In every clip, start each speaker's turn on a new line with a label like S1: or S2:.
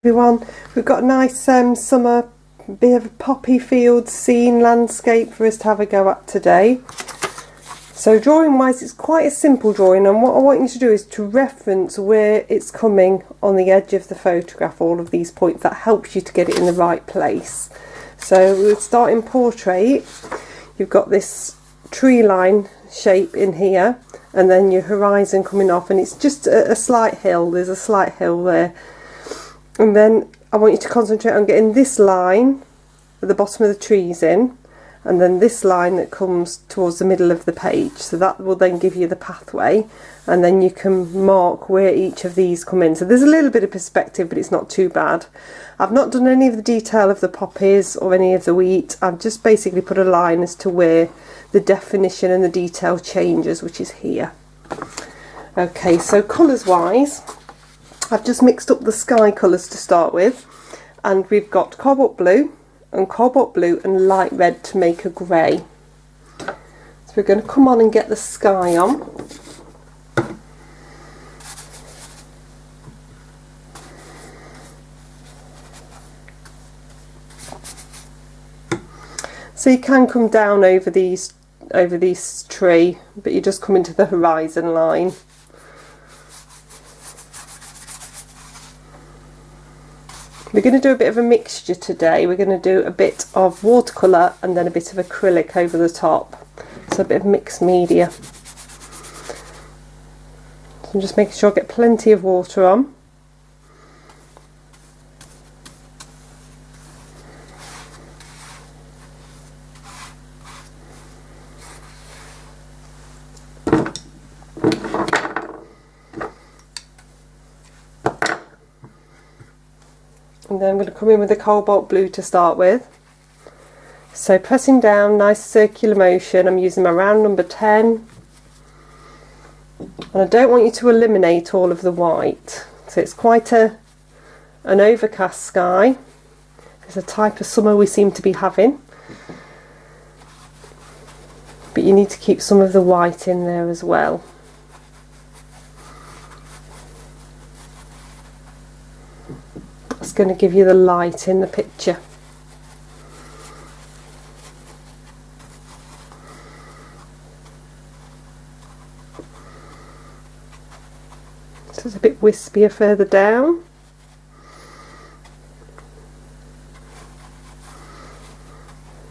S1: Everyone, we've got a nice summer bit of a poppy field scene landscape for us to have a go at today. So drawing wise, it's quite a simple drawing, and what I want you to do is to reference where it's coming on the edge of the photograph, all of these points. That helps you to get it in the right place. So we'll start in portrait. You've got this tree line shape in here, and then your horizon coming off, and it's just a slight hill. There's a slight hill there. And then I want you to concentrate on getting this line at the bottom of the trees in, and then this line that comes towards the middle of the page. So that will then give you the pathway, and then you can mark where each of these come in. So there's a little bit of perspective, but it's not too bad. I've not done any of the detail of the poppies or any of the wheat. I've just basically put a line as to where the definition and the detail changes, which is here. Okay, so colours wise, I've just mixed up the sky colours to start with, and we've got cobalt blue and light red to make a grey. So we're going to come on and get the sky on. So you can come down over this tree, but you just come into the horizon line. We're going to do a bit of a mixture today. We're going to do a bit of watercolour and then a bit of acrylic over the top. So a bit of mixed media. So I'm just making sure I get plenty of water on. And then I'm going to come in with the cobalt blue to start with. So pressing down, nice circular motion. I'm using my round number 10. And I don't want you to eliminate all of the white. So it's quite an overcast sky. It's a type of summer we seem to be having. But you need to keep some of the white in there as well. It's going to give you the light in the picture. So it's a bit wispier further down.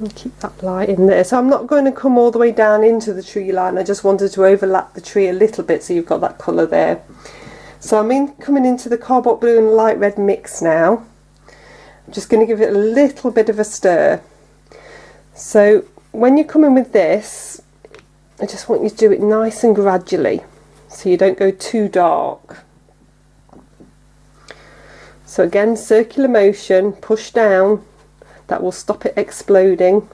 S1: And keep that light in there. So I'm not going to come all the way down into the tree line. I just wanted to overlap the tree a little bit so you've got that colour there. So I'm coming into the cobalt blue and light red mix now. I'm just going to give it a little bit of a stir. So when you come in with this, I just want you to do it nice and gradually so you don't go too dark. So again, circular motion, push down, that will stop it exploding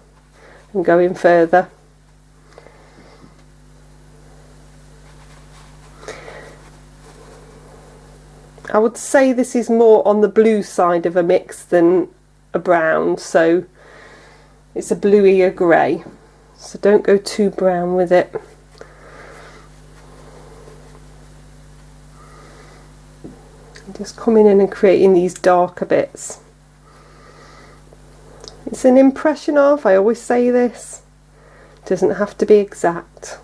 S1: and going further. I would say this is more on the blue side of a mix than a brown, so it's a bluier grey, so don't go too brown with it. Just coming in and creating these darker bits. It's an impression of, I always say this, it doesn't have to be exact.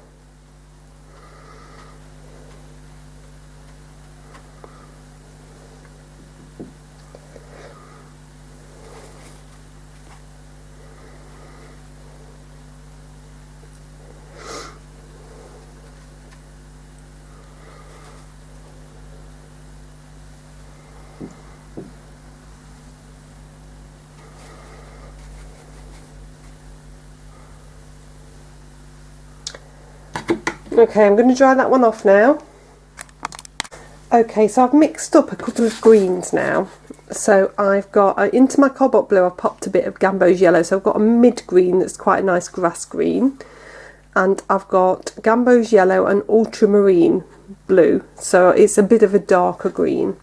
S1: Okay, I'm going to dry that one off now. Okay, so I've mixed up a couple of greens now. So I've got, into my cobalt blue, I've popped a bit of Gamboge yellow. So I've got a mid green that's quite a nice grass green. And I've got Gamboge yellow and ultramarine blue. So it's a bit of a darker green.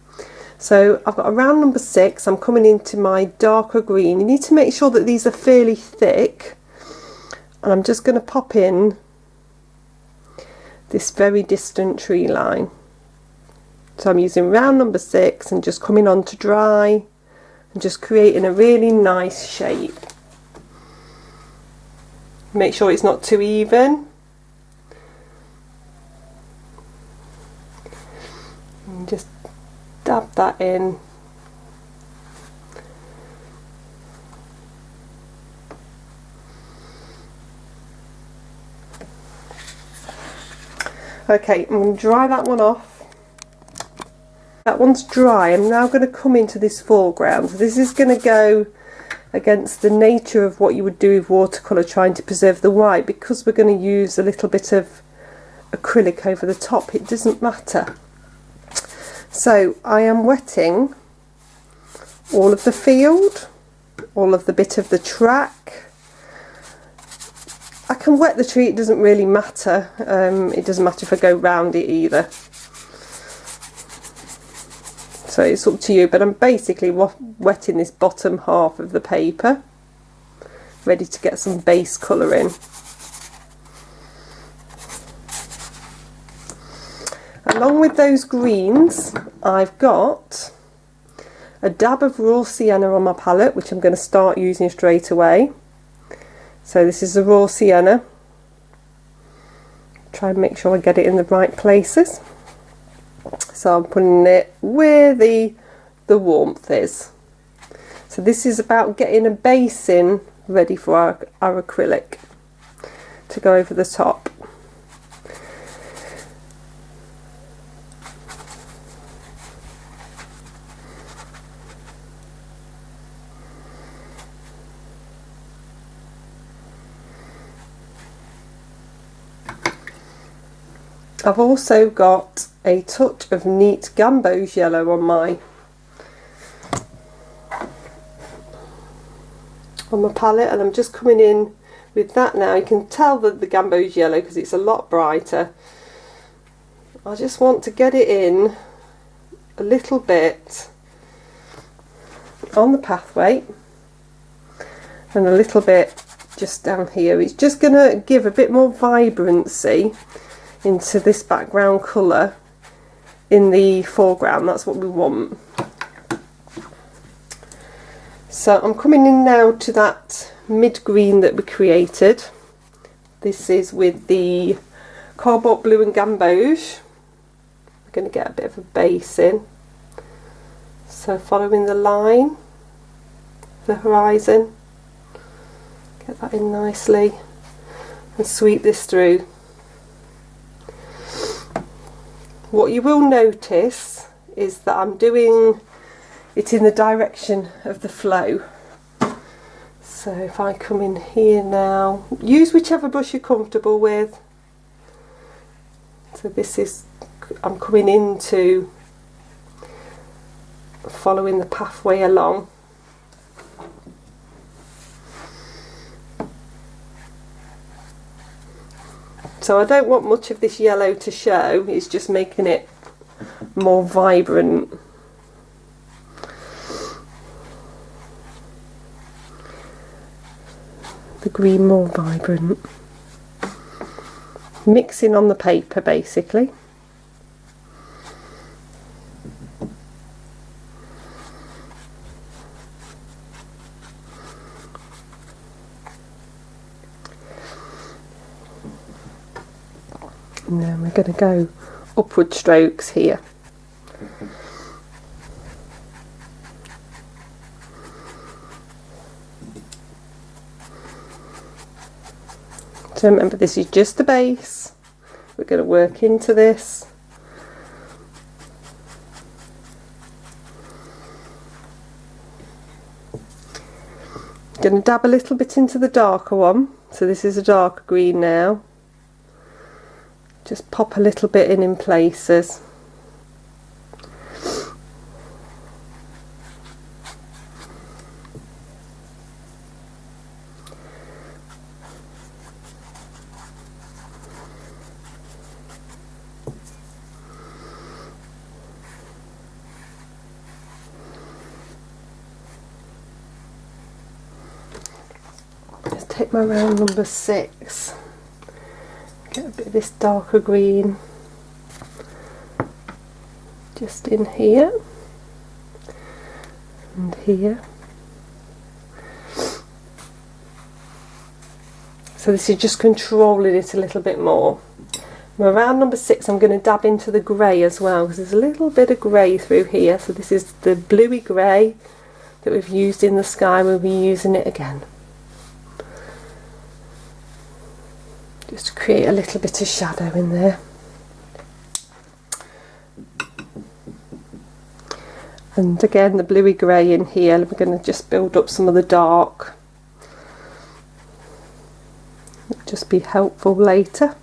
S1: So I've got a round number 6. I'm coming into my darker green. You need to make sure that these are fairly thick. And I'm just going to pop in this very distant tree line. So I'm using round number 6 and just coming on to dry and just creating a really nice shape. Make sure it's not too even. And just dab that in. Okay, I'm going to dry that one off. That one's dry. I'm now going to come into this foreground. So this is going to go against the nature of what you would do with watercolour, trying to preserve the white. Because we're going to use a little bit of acrylic over the top, it doesn't matter. So I am wetting all of the field, all of the bit of the track. I can wet the tree, it doesn't really matter. It doesn't matter if I go round it either. So it's up to you, but I'm basically wetting this bottom half of the paper, ready to get some base colour in. Along with those greens, I've got a dab of raw sienna on my palette, which I'm going to start using straight away. So this is the raw sienna. Try and make sure I get it in the right places. So I'm putting it where the warmth is. So this is about getting a base in ready for our acrylic to go over the top. I've also got a touch of neat Gamboge yellow on my palette, and I'm just coming in with that now. You can tell that the Gamboge yellow because it's a lot brighter. I just want to get it in a little bit on the pathway and a little bit just down here. It's just going to give a bit more vibrancy into this background colour in the foreground. That's what we want. So I'm coming in now to that mid green that we created. This is with the Cobalt Blue and Gamboge. We're going to get a bit of a base in. So following the line, the horizon, get that in nicely and sweep this through. What you will notice is that I'm doing it in the direction of the flow. So if I come in here now, use whichever brush you're comfortable with. So this is, I'm coming into following the pathway along. So I don't want much of this yellow to show, it's just making it more vibrant. The green more vibrant. Mixing on the paper basically. And then we're going to go upward strokes here. So remember, this is just the base. We're going to work into this. Going to dab a little bit into the darker one. So this is a darker green now. Just pop a little bit in places. Let's take my round number 6. Get a bit of this darker green just in here and here. So this is just controlling it a little bit more. Around number 6 I'm going to dab into the grey as well, because there's a little bit of grey through here. So this is the bluey grey that we've used in the sky. We'll be using it again, just to create a little bit of shadow in there. And again, the bluey grey in here, we're going to just build up some of the dark. It'll just be helpful later.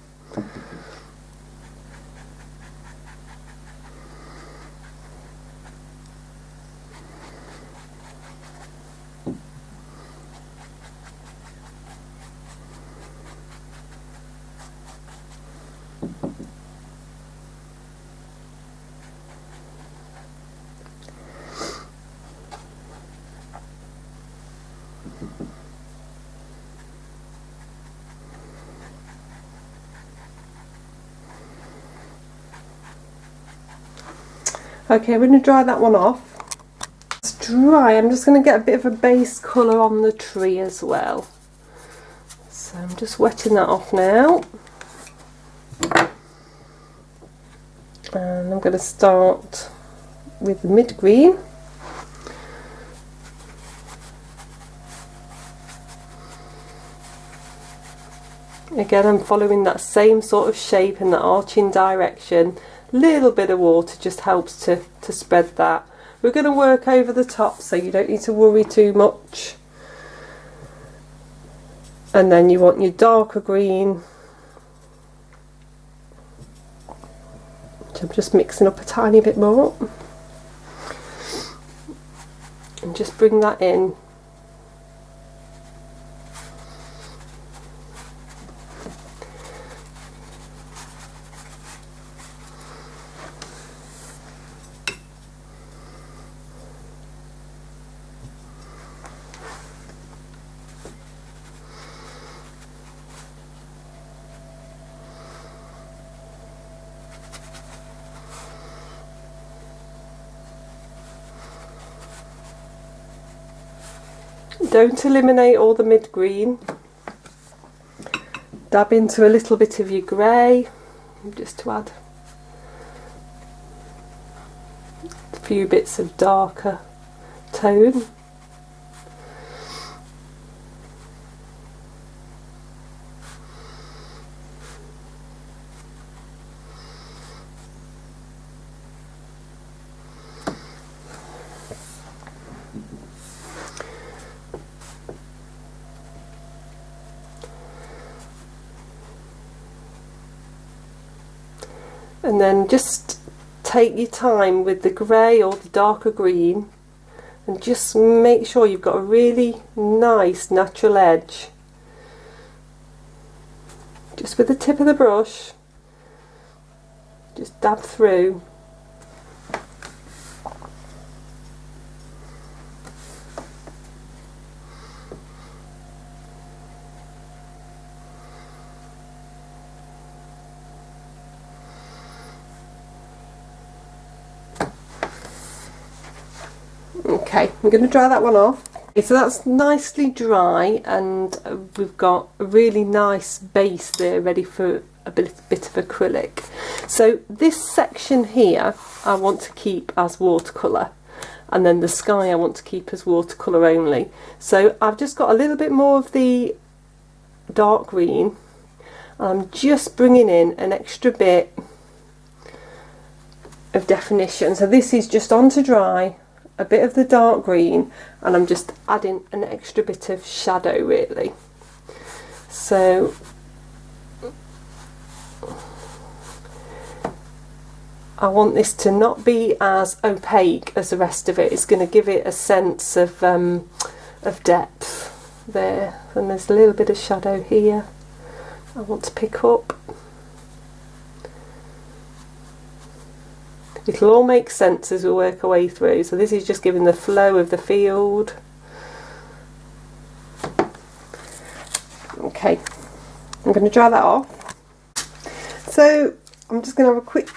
S1: Okay, we're going to dry that one off. It's dry. I'm just going to get a bit of a base colour on the tree as well. So I'm just wetting that off now. And I'm going to start with the mid green. Again, I'm following that same sort of shape in that arching direction. Little bit of water just helps to spread that. We're going to work over the top, so you don't need to worry too much. And then you want your darker green, which I'm just mixing up a tiny bit more, and just bring that in. Don't eliminate all the mid green. Dab into a little bit of your grey, just to add a few bits of darker tone. And then just take your time with the grey or the darker green, and just make sure you've got a really nice natural edge. Just with the tip of the brush, just dab through. Okay, I'm going to dry that one off. Okay, so that's nicely dry, and we've got a really nice base there ready for a bit of acrylic. So this section here I want to keep as watercolour, and then the sky I want to keep as watercolour only. So I've just got a little bit more of the dark green. I'm just bringing in an extra bit of definition. So this is just on to dry, a bit of the dark green, and I'm just adding an extra bit of shadow really. So I want this to not be as opaque as the rest of it. It's going to give it a sense of depth there, and there's a little bit of shadow here I want to pick up. It'll all make sense as we work our way through. So this is just giving the flow of the field. Okay, I'm going to dry that off. So I'm just going to have a quick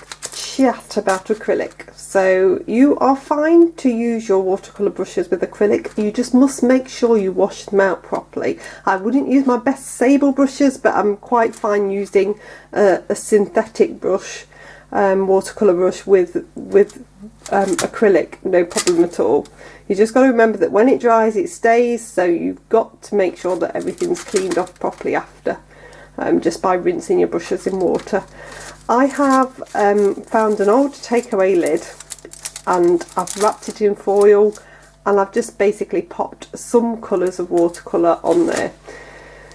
S1: caveat about acrylic. So you are fine to use your watercolour brushes with acrylic, you just must make sure you wash them out properly. I wouldn't use my best sable brushes, but I'm quite fine using a synthetic brush, watercolour brush with acrylic, no problem at all. You just got to remember that when it dries it stays, so you've got to make sure that everything's cleaned off properly after, just by rinsing your brushes in water. I have found an old takeaway lid and I've wrapped it in foil, and I've just basically popped some colours of watercolour on there.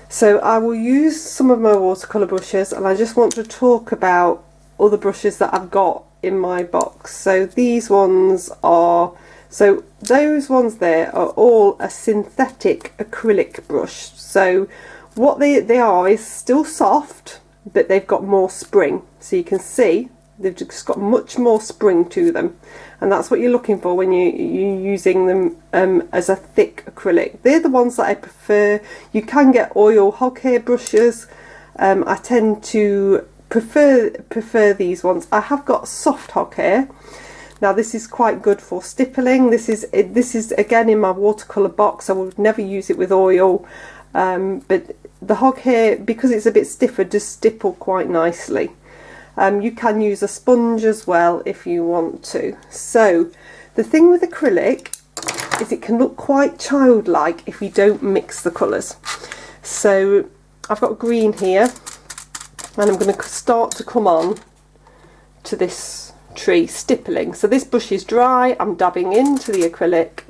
S1: So I will use some of my watercolour brushes, and I just want to talk about other brushes that I've got in my box. So these ones are, so those ones there are all a synthetic acrylic brush. So what they are is still soft, but they've got more spring. So you can see they've just got much more spring to them, and that's what you're looking for when you're using them as a thick acrylic. They're the ones that I prefer. You can get oil hog hair brushes. I tend to prefer these ones. I have got soft hog hair. Now this is quite good for stippling. This is again in my watercolour box. I would never use it with oil, but the hog hair, because it's a bit stiffer, does stipple quite nicely. You can use a sponge as well if you want to. So the thing with acrylic is it can look quite childlike if you don't mix the colours. So I've got green here, and I'm going to start to come on to this tree, stippling. So this brush is dry, I'm dabbing into the acrylic,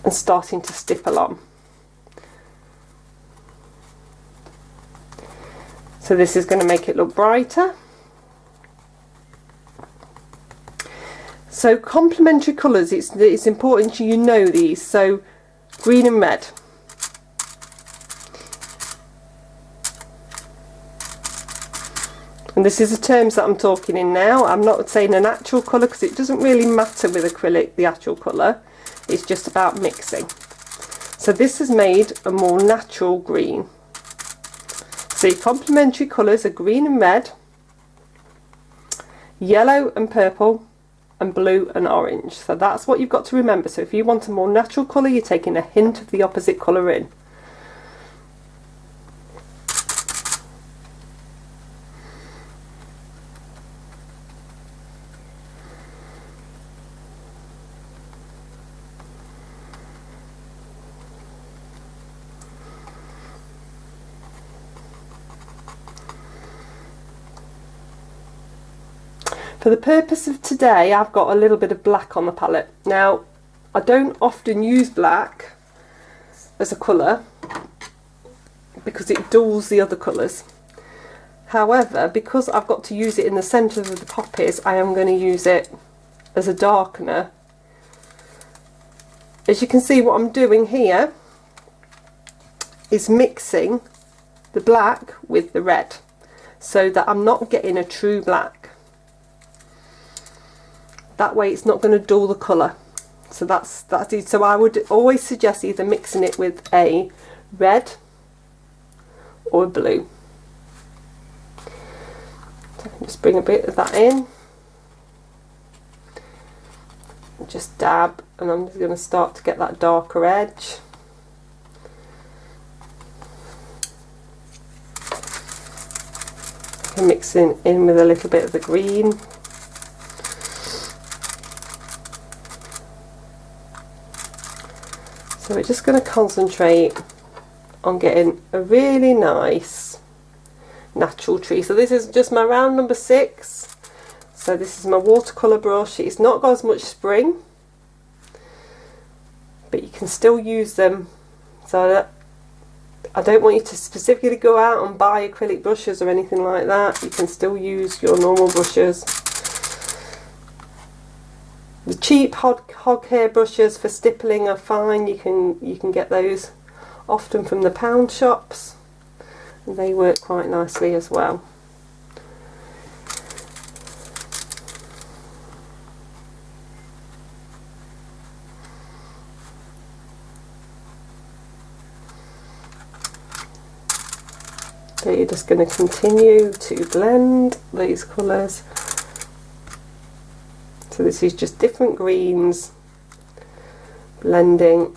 S1: and starting to stipple on. So this is going to make it look brighter. So complementary colours, it's important you know these. So green and red. And this is the terms that I'm talking in now. I'm not saying a natural colour, because it doesn't really matter with acrylic, the actual colour. It's just about mixing. So this has made a more natural green. So your complementary colours are green and red, yellow and purple, and blue and orange. So that's what you've got to remember. So if you want a more natural colour, you're taking a hint of the opposite colour in. For the purpose of today, I've got a little bit of black on the palette. Now, I don't often use black as a colour because it dulls the other colours. However, because I've got to use it in the centre of the poppies, I am going to use it as a darkener. As you can see, what I'm doing here is mixing the black with the red, so that I'm not getting a true black. That way it's not going to dull the colour. So that's it. So I would always suggest either mixing it with a red or a blue. So I can just bring a bit of that in. Just dab, and I'm just going to start to get that darker edge. I'm mixing in with a little bit of the green. So we're just going to concentrate on getting a really nice natural tree. So this is just my round number 6. So this is my watercolour brush. It's not got as much spring, but you can still use them. So I don't want you to specifically go out and buy acrylic brushes or anything like that. You can still use your normal brushes. The cheap hog hair brushes for stippling are fine. You can get those often from the pound shops, and they work quite nicely as well. But you're just going to continue to blend these colours. So this is just different greens blending.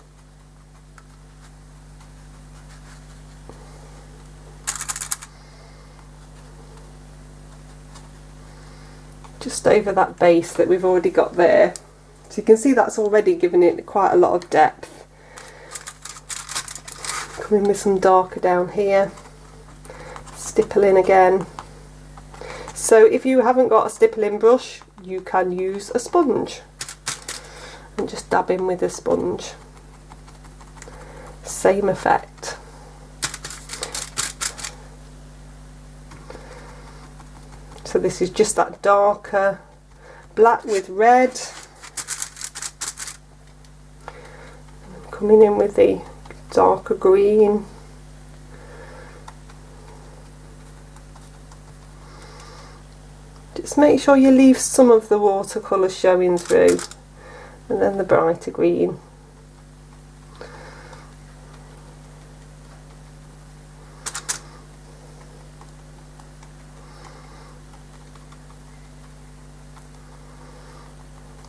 S1: Just over that base that we've already got there. So you can see that's already given it quite a lot of depth. Come in with some darker down here. Stipple in again. So if you haven't got a stippling brush, you can use a sponge. And just dab in with a sponge. Same effect. So this is just that darker black with red. Coming in with the darker green. Just make sure you leave some of the watercolour showing through, and then the brighter green.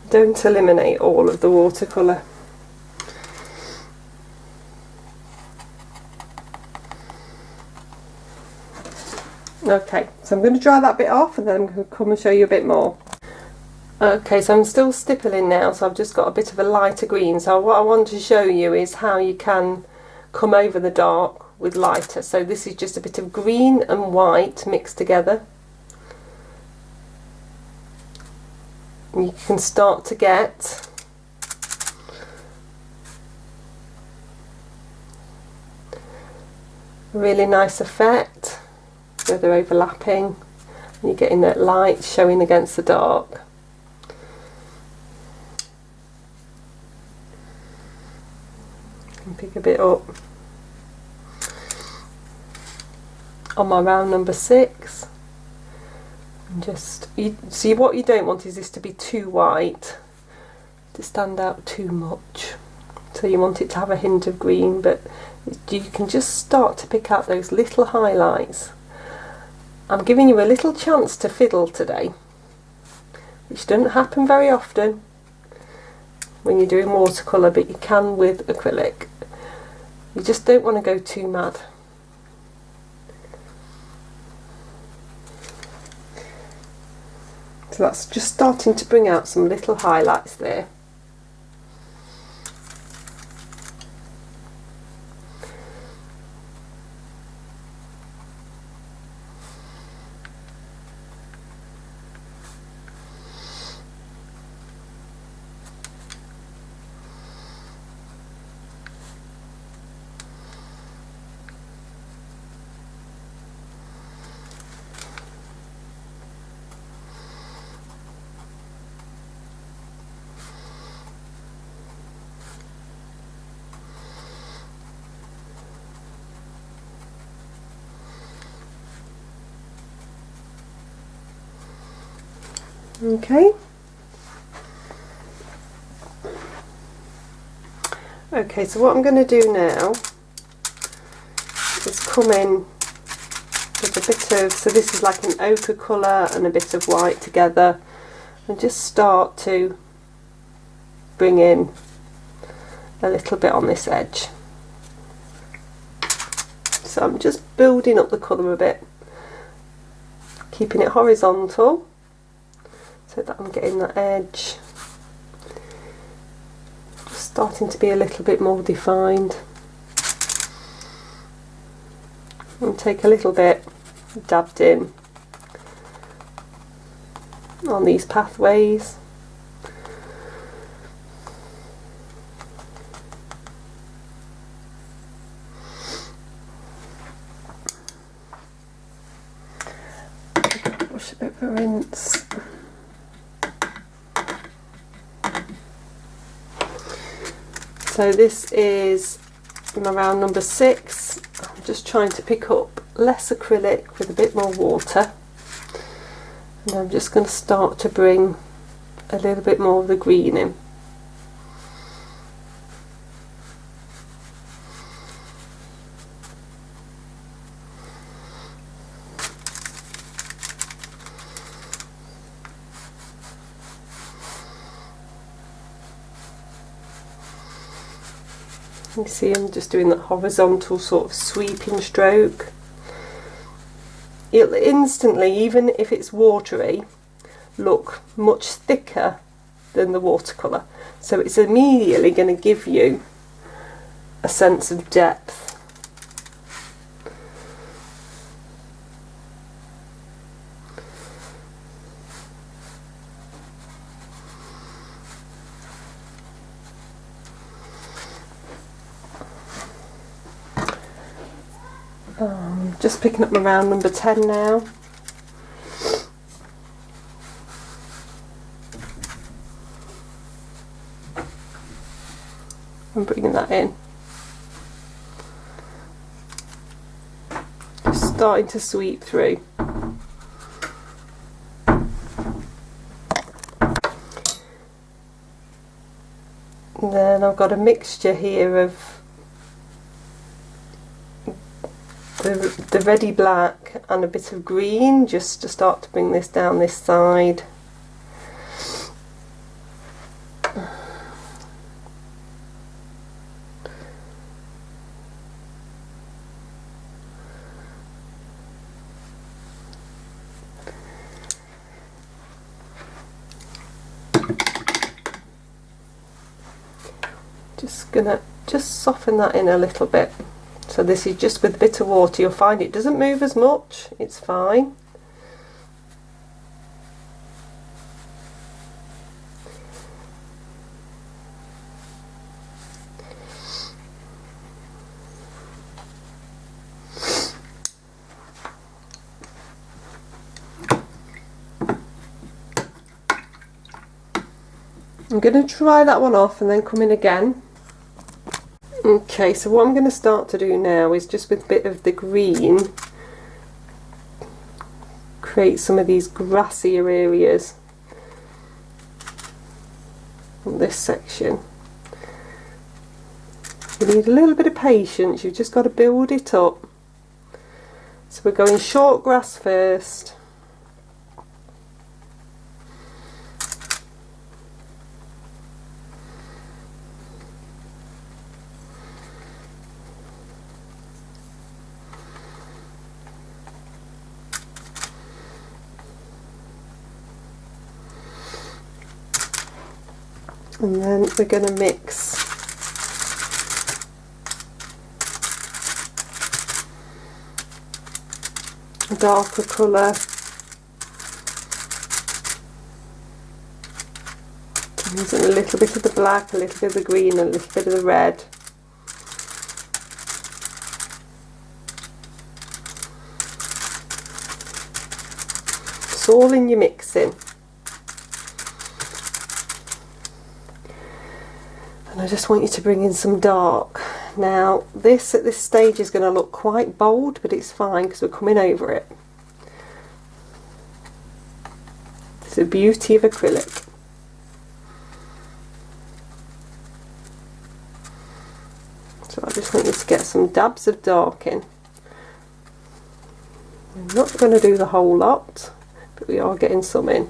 S1: Don't eliminate all of the watercolour. Okay, so I'm going to dry that bit off and then I'm going to come and show you a bit more. Okay, so I'm still stippling now, so I've just got a bit of a lighter green. So what I want to show you is how you can come over the dark with lighter. So this is just a bit of green and white mixed together. And you can start to get a really nice effect where they're overlapping and you're getting that light showing against the dark. And pick a bit up on my round number 6 and just see, what you don't want is this to be too white, to stand out too much. So you want it to have a hint of green, but you can just start to pick out those little highlights. I'm giving you a little chance to fiddle today, which doesn't happen very often when you're doing watercolour, but you can with acrylic. You just don't want to go too mad. So that's just starting to bring out some little highlights there. Okay. Okay, so what I'm going to do now is come in with a bit of, so this is like an ochre colour and a bit of white together, and just start to bring in a little bit on this edge. So I'm just building up the colour a bit, keeping it horizontal so that I'm getting that edge starting to be a little bit more defined. And take a little bit dabbed in on these pathways. Brush a bit of a rinse. So this is my round number 6. I'm just trying to pick up less acrylic with a bit more water, and I'm just going to start to bring a little bit more of the green in. You see I'm just doing that horizontal sort of sweeping stroke. It'll instantly, even if it's watery, look much thicker than the watercolour. So it's immediately going to give you a sense of depth. Just picking up my round number 10 now. And bringing that in. Just starting to sweep through. And then I've got a mixture here of the reddy black and a bit of green, just to start to bring this down this side. Just gonna soften that in a little bit. So this is just with a bit of water. You'll find it doesn't move as much, it's fine. I'm going to try that one off and then come in again. Okay, so what I'm going to start to do now is just with a bit of the green create some of these grassier areas on this section. You need a little bit of patience, you've just got to build it up. So we're going short grass first. And then we're going to mix a darker colour using a little bit of the black, a little bit of the green, and a little bit of the red. It's all in your mixing. And I just want you to bring in some dark. Now this at this stage is going to look quite bold, but it's fine because we're coming over it. It's the beauty of acrylic. So I just want you to get some dabs of dark in. I'm not going to do the whole lot, but we are getting some in.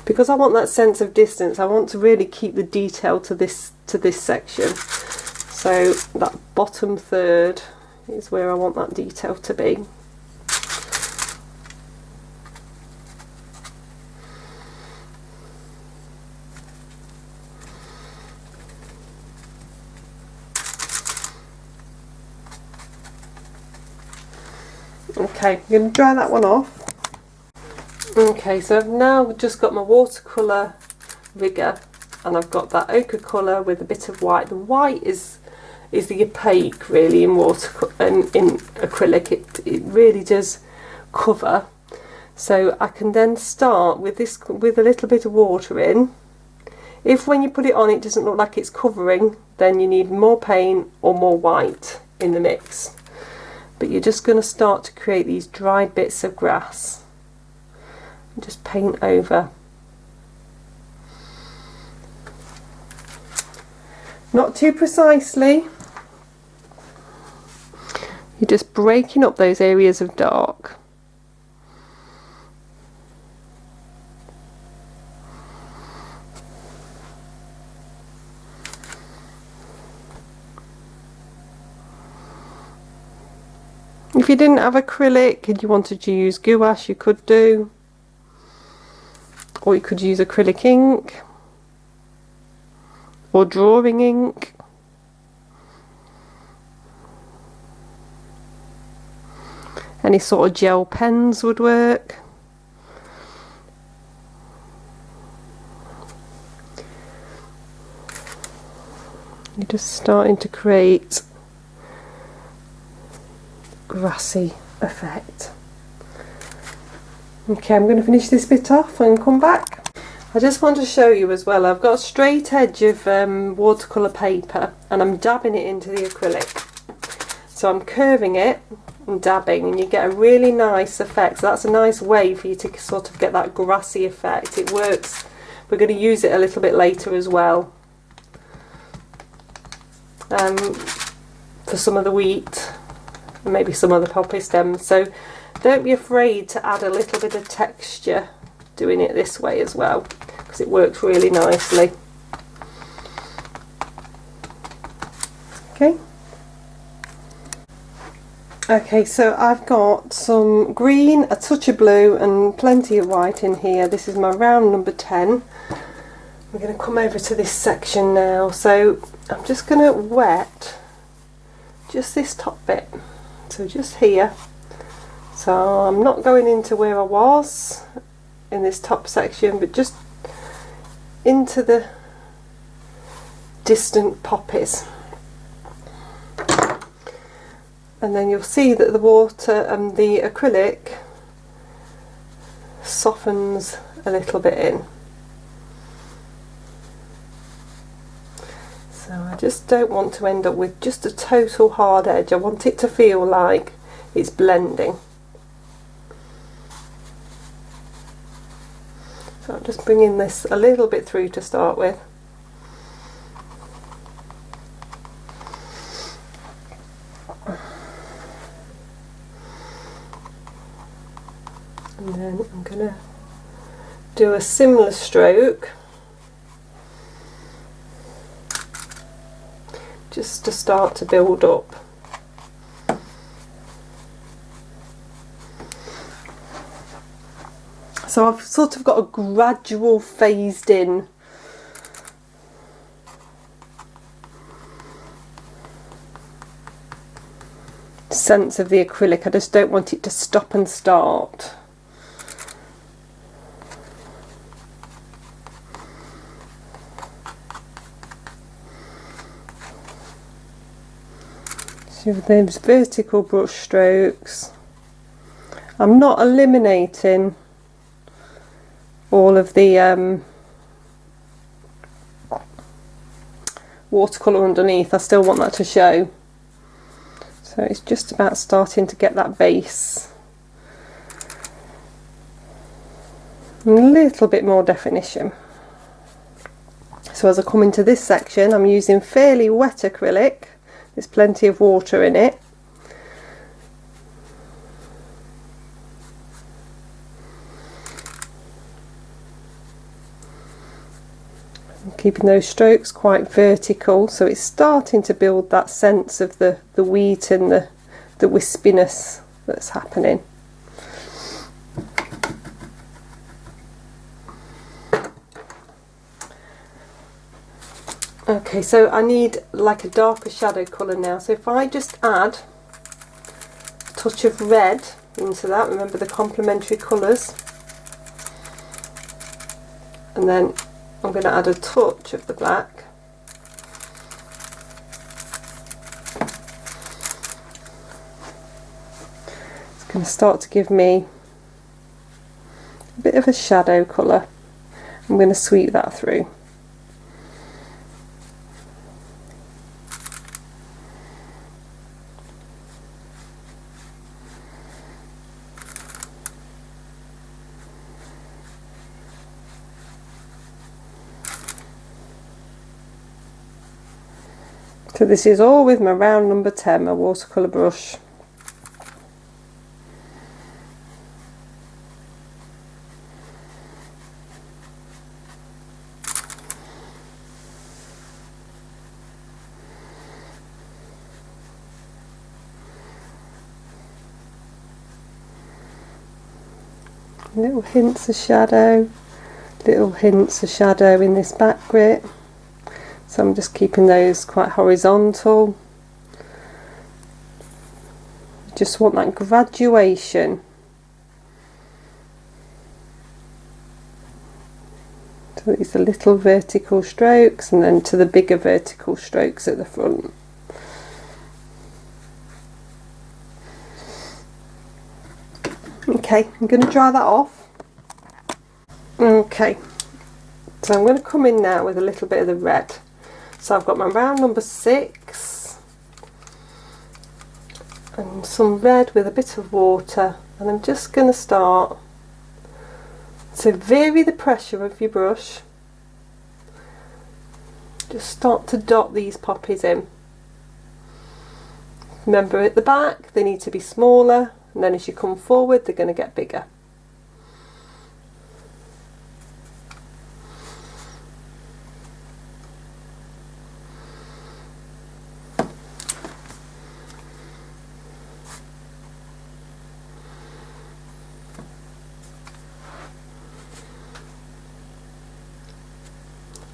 S1: Because I want that sense of distance, I want to really keep the detail to this section. So that bottom third is where I want that detail to be. Okay, I'm going to dry that one off. Okay, so I've now just got my watercolour rigger, and I've got that ochre colour with a bit of white. The white is the opaque really in in acrylic. It really does cover. So I can then start with this with a little bit of water in. If when you put it on it doesn't look like it's covering, then you need more paint or more white in the mix. But you're just going to start to create these dried bits of grass. Just paint over. Not too precisely. You're just breaking up those areas of dark. If you didn't have acrylic and you wanted to use gouache, you could do, or you could use acrylic ink or drawing ink. Any sort of gel pens would work. You're just starting to create grassy effect. Okay, I'm going to finish this bit off and come back. I just want to show you as well, I've got a straight edge of watercolour paper and I'm dabbing it into the acrylic. So I'm curving it and dabbing, and you get a really nice effect. So that's a nice way for you to sort of get that grassy effect. It works. We're going to use it a little bit later as well. For some of the wheat and maybe some other poppy stems. So don't be afraid to add a little bit of texture doing it this way as well, because it works really nicely. Okay. Okay, so I've got some green, a touch of blue and plenty of white in here. This is my round number 10. We're going to come over to this section now. So I'm just going to wet just this top bit. So just here. So I'm not going into where I was in this top section, but just into the distant poppies. And then you'll see that the water and the acrylic softens a little bit in. So I just don't want to end up with just a total hard edge. I want it to feel like it's blending. So I'm just bringing this a little bit through to start with. And then I'm going to do a similar stroke just to start to build up. So I've sort of got a gradual phased in sense of the acrylic. I just don't want it to stop and start. So with those vertical brush strokes, I'm not eliminating all of the watercolour underneath. I still want that to show. So it's just about starting to get that base. A little bit more definition. So as I come into this section, I'm using fairly wet acrylic. There's plenty of water in it. I'm keeping those strokes quite vertical, so it's starting to build that sense of the wheat and the wispiness that's happening. Okay, so I need like a darker shadow colour now, so if I just add a touch of red into that, remember the complementary colours, and then I'm going to add a touch of the black. It's going to start to give me a bit of a shadow colour. I'm going to sweep that through. So this is all with my round number 10, my watercolour brush. Little hints of shadow, little hints of shadow in this back grit. So I'm just keeping those quite horizontal. Just want that graduation. So these are little vertical strokes and then to the bigger vertical strokes at the front. Okay, I'm going to dry that off. Okay, so I'm going to come in now with a little bit of the red. So I've got my round number 6 and some red with a bit of water, and I'm just going to start to vary the pressure of your brush. Just start to dot these poppies in. Remember, at the back they need to be smaller, and then as you come forward they're going to get bigger.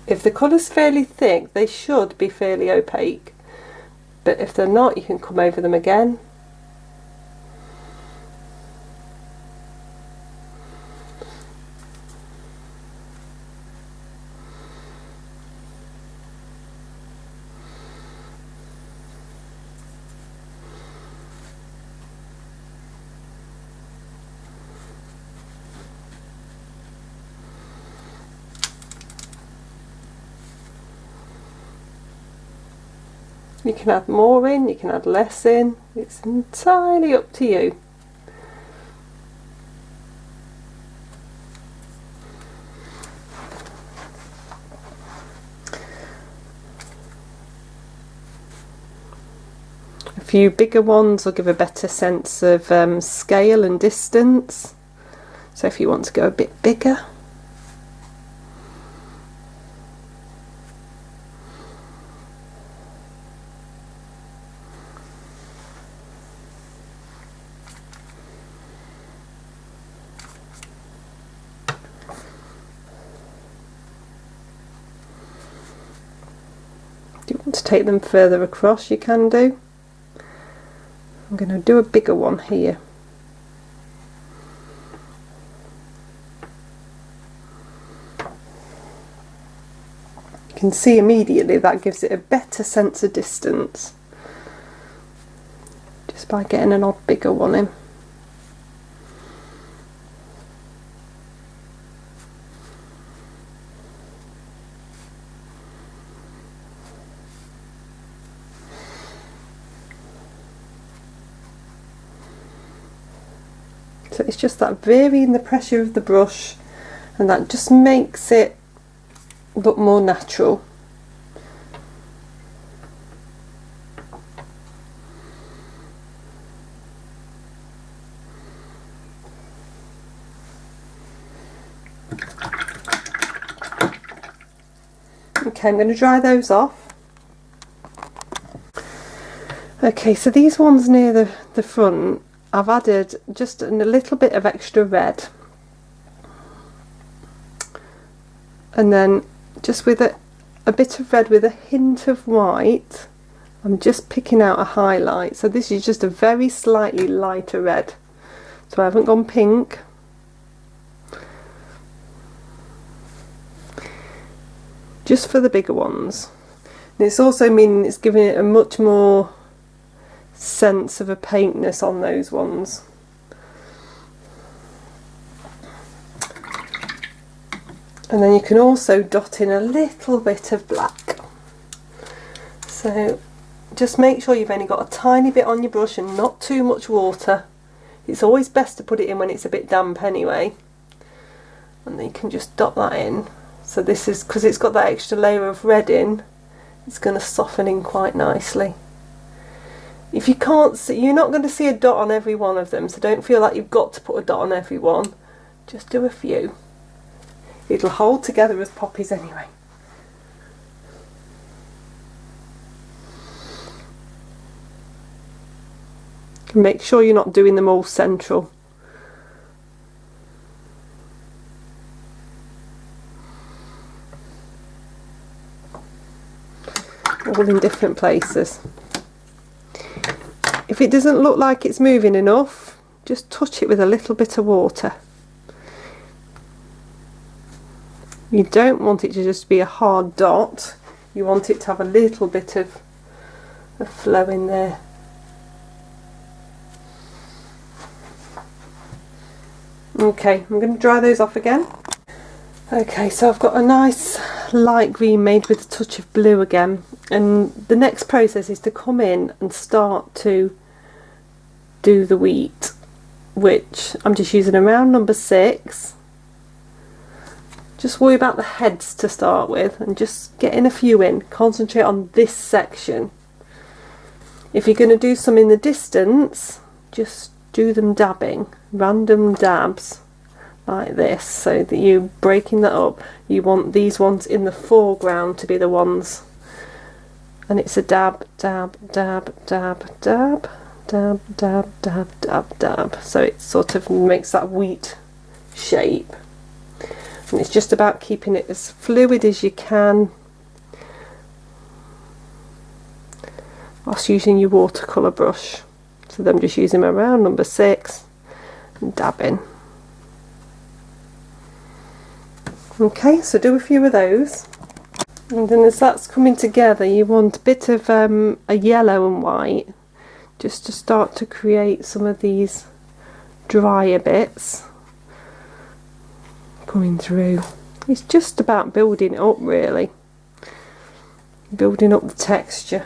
S1: If the colour's fairly thick, they should be fairly opaque, but if they're not, you can come over them again. You can add more in, you can add less in, it's entirely up to you. A few bigger ones will give a better sense of scale and distance, so if you want to go a bit bigger. If you want to take them further across, you can do. I'm going to do a bigger one here. You can see immediately that gives it a better sense of distance, just by getting an odd bigger one in. So it's just that varying the pressure of the brush, and that just makes it look more natural. Okay, I'm going to dry those off. Okay, so these ones near the front, I've added just a little bit of extra red, and then just with a bit of red with a hint of white, I'm just picking out a highlight. So this is just a very slightly lighter red, so I haven't gone pink. Just for the bigger ones. And it's also meaning it's giving it a much more sense of opaqueness on those ones. And then you can also dot in a little bit of black. So just make sure you've only got a tiny bit on your brush and not too much water. It's always best to put it in when it's a bit damp anyway. And then you can just dot that in. So this is, because it's got that extra layer of red in, it's going to soften in quite nicely. If you can't see, you're not going to see a dot on every one of them, so don't feel like you've got to put a dot on every one. Just do a few. It'll hold together as poppies anyway. Make sure you're not doing them all central. all in different places. If it doesn't look like it's moving enough, just touch it with a little bit of water. You don't want it to just be a hard dot, you want it to have a little bit of a flow in there. Okay, I'm going to dry those off again. Okay, so I've got a nice light green made with a touch of blue again, and the next process is to come in and start to do the wheat, which I'm just using a round number 6. Just worry about the heads to start with and just getting a few in. Concentrate on this section. If you're going to do some in the distance, just do them dabbing, random dabs like this, so that you're breaking that up. You want these ones in the foreground to be the ones, and it's a dab, dab, dab, dab, dab, dab, dab, dab, dab, dab, so it sort of makes that wheat shape. And it's just about keeping it as fluid as you can whilst using your watercolour brush. So I'm just using my round number 6 and dabbing. Okay, so do a few of those, and then as that's coming together you want a bit of a yellow and white just to start to create some of these drier bits coming through. It's just about building it up, really, building up the texture.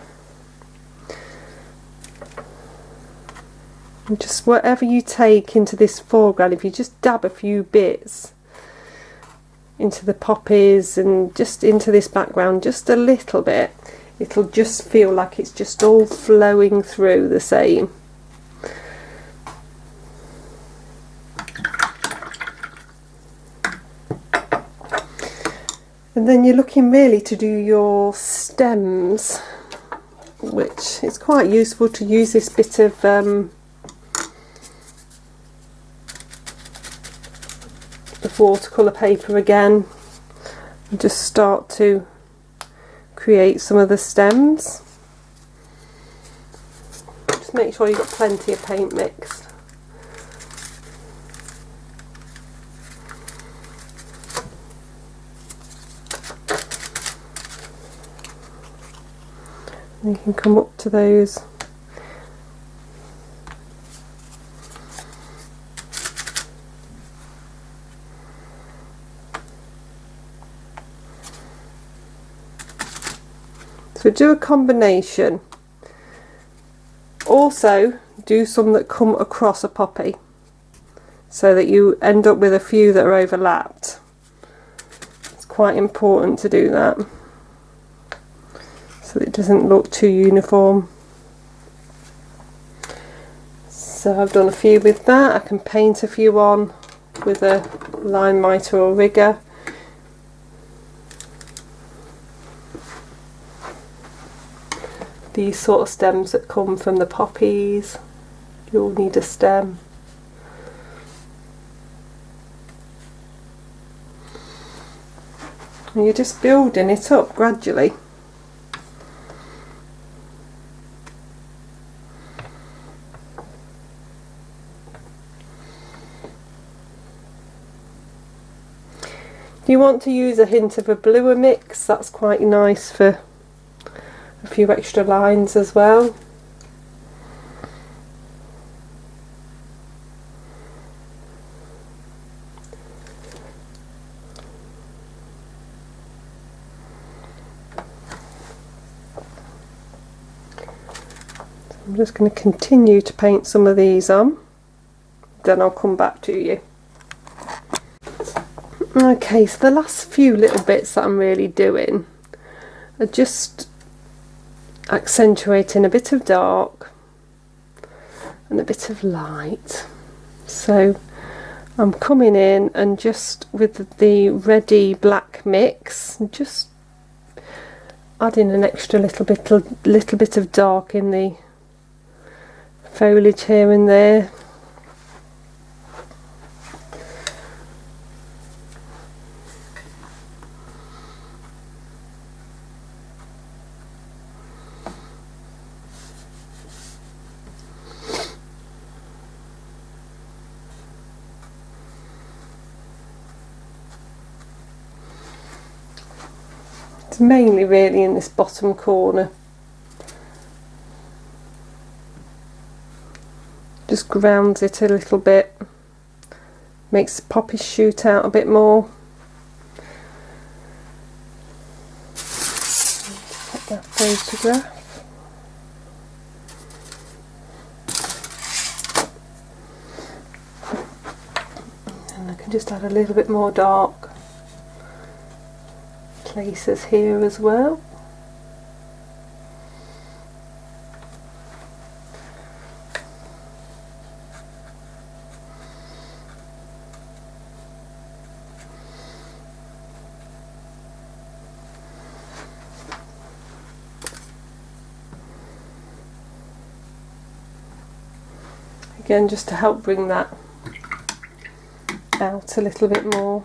S1: And just whatever you take into this foreground, if you just dab a few bits into the poppies and just into this background just a little bit, it'll just feel like it's just all flowing through the same. And then you're looking really to do your stems, which is quite useful to use this bit of watercolour paper again and just start to create some of the stems. Just make sure you've got plenty of paint mixed. And you can come up to those . So do a combination. Also do some that come across a poppy, so that you end up with a few that are overlapped. It's quite important to do that, so that it doesn't look too uniform. So I've done a few with that. I can paint a few on with a line miter or rigger. These sort of stems that come from the poppies, you'll need a stem. And you're just building it up gradually. If you want to use a hint of a bluer mix, that's quite nice for a few extra lines as well. I'm just going to continue to paint some of these on, then I'll come back to you. Okay, so the last few little bits that I'm really doing are just accentuating a bit of dark and a bit of light. So I'm coming in and just with the ready black mix, just adding an extra little bit of dark in the foliage here and there. It's mainly really in this bottom corner. Just grounds it a little bit, makes the poppies shoot out a bit more. Take that photograph. And I can just add a little bit more dark places here as well. Again, just to help bring that out a little bit more.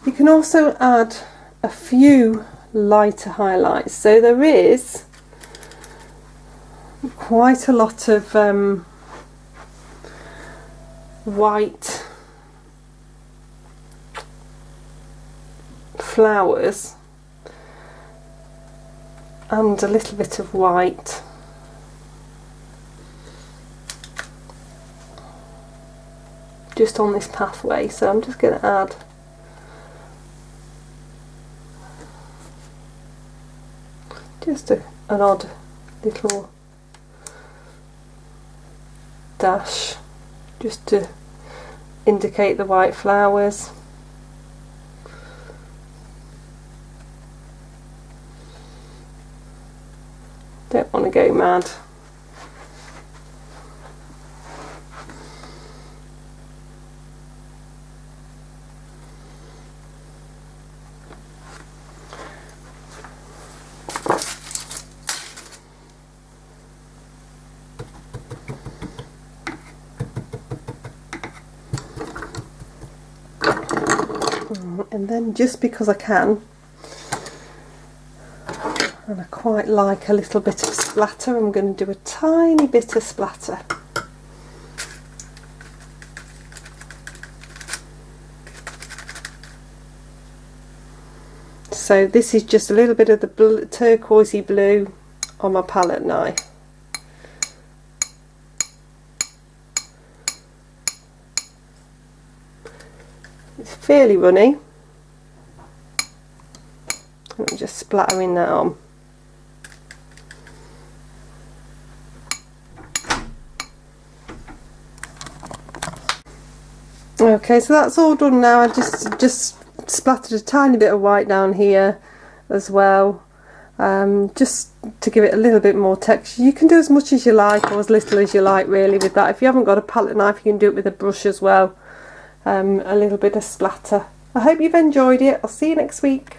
S1: You can also add a few lighter highlights. So there is quite a lot of white flowers and a little bit of white just on this pathway, so I'm just going to add just an odd little dash just to indicate the white flowers. Don't want to go mad. And then, just because I can, and I quite like a little bit of splatter, I'm going to do a tiny bit of splatter. So this is just a little bit of the turquoisey blue on my palette knife. It's fairly runny. I'm just splattering that on. Okay, so that's all done now. I just splattered a tiny bit of white down here as well, just to give it a little bit more texture. You can do as much as you like or as little as you like really with that. If you haven't got a palette knife, you can do it with a brush as well. A little bit of splatter. I hope you've enjoyed it. I'll see you next week.